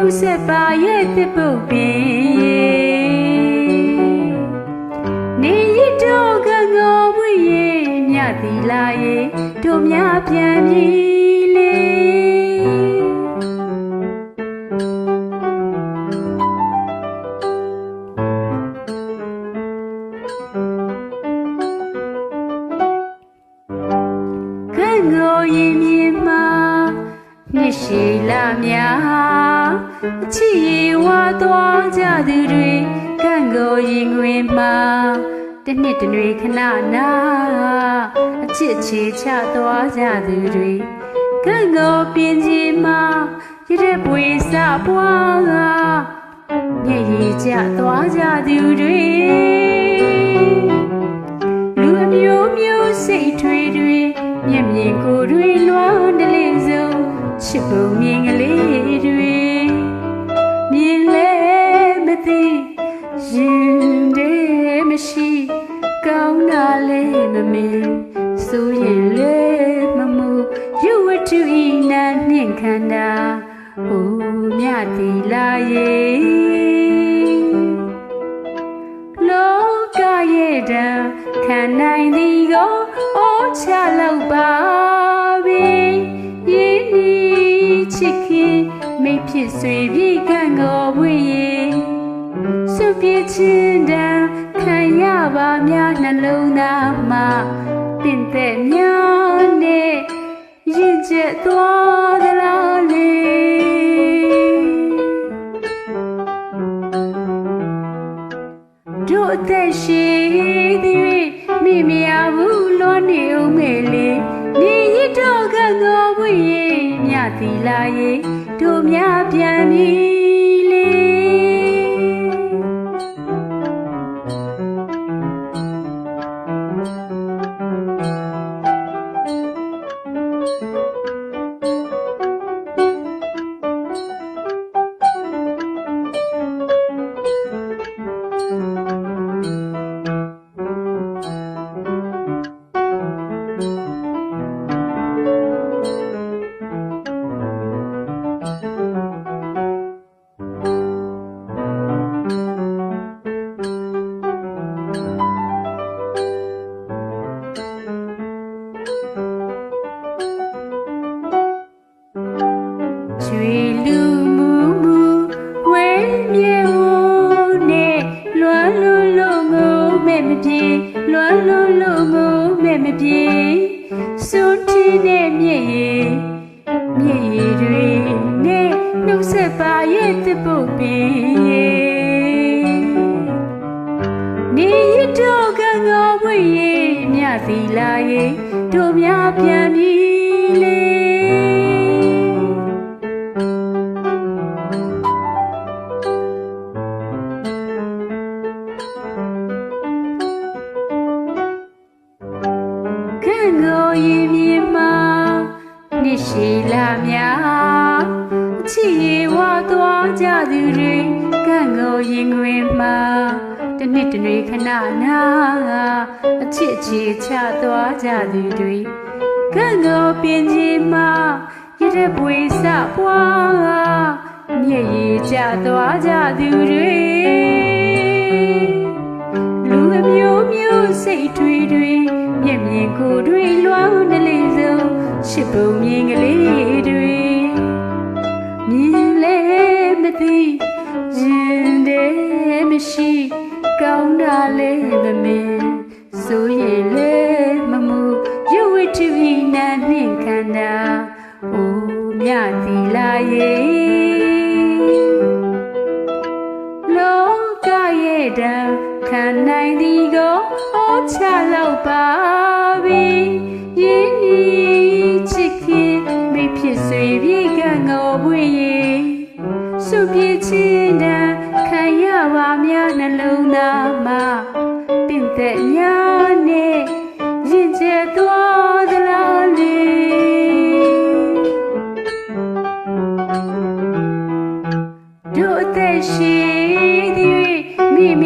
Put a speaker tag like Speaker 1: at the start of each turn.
Speaker 1: ုတ်ဆက်ပါရဲ့တစ်ပုတ်ပင်နေရတော့ကငေါ်ဝေးရဲ့မြသီလာရဲ့တို့များပြန်ပြီလေငိုရင်မြင်မှာနှစ်ရှိလာများအချစ်ရေဝါသွားကြသူတွေကံကိုရင်ခွင်မှာတနှစ်တနွေခဏနာအချစ်ချေချသွားကြသူတွေကံကိုပြင်းကြီးမှာရတဲ့ပွေစပွားကမျက်ရည်ကျသွားကြသူတွေလူအမျိုးမျိုးစိတ်ထွေးတွေမျက်မြင်ကိုယ်တွေလွှမ်းတလေးစုံချစ်ပုံမြင်ကလေးတွေမြင်လဲမသိရင်တည်းမရှိကောင်းတာလေးမမင်းဆိုရင်လေမမှုရုပ်ဝတ္ထုဤနာနှင့်ခန္ဓာဟိုမြတိလာရဲ့လောကရဲ့တံခံနိုင်သည်ကိုအိုးချလောက်ပါပြီရင်းနှီးချစ်ခင်မိဖြစ်ဆွေပြေကံကိုဝေးရဲ့စွပြချင်းတံခံရပါများနှလုံးသားမှာပင်သက်များနဲ့ရင်ကျက်သွားသလားလေတို့အသက်ရှိသည်မိမရဘူးလောနေဦးမယ်လေနေရတော့ကငေါ်ဝေးရဲ့မြသီလာရဲ့တို့များပြန်ပြီလေကျွေလူမှုမှုဝဲမြေဝနဲ့လွမ်းလို့လို့ငိုမဲ့မပြေလွမ်းလို့လို့ငိုမဲ့မပြေစွန်းထင်းတဲ့မြည်ရည်တွေနဲ့နှုတ်ဆက်ပါရဲ့တစ်ပုတ်ပင်နေရတော့ကငေါ်ဝေးရဲ့မြသီလာရဲ့တို့များပြန်ပြီလေငိုရင်မြင်မှာနှစ်ရှိလာများအချစ်ရေဝါသွားကြသူတွေကံငိုရင်ခွင်မှာတနှစ်တနွေခဏနာအချစ်ချေချသွားကြသူတွေကံငိုပြင်းကြီးမှာရတဲ့ပွေစပွားကမျက်ရည်ကျသွားကြသူတွေလူအမျိုးမျိုးစိတ်ထွေးတွေမျက်မြင်ကိုယ်တွေလွှမ်းတလေးစုံချစ်ပုံမြင်ကလေးတွေမြင်လဲမသိရင်တည်းမရှိကောင်းတာလေးမမင်းဆိုရင်လေမမှုရုပ်ဝတ္ထုဤနာနှင့်ခန္ဓာအိုမြသီလာရဲ့လောကရဲ့တံခံနိုင်သည်ကိုအိုးချလောက်ပါပြီရင်းနှီးချစ်ခင်မိဖြစ်ဆွေပြေကံငေါ်ဝေးရဲ့စွပြချင်းတံခံရပါများနှလုံးသားမှာပင်သက်များနဲ့ရင်ကျက်သွားသလားလေတို့အသက်ရှိသည်မိမ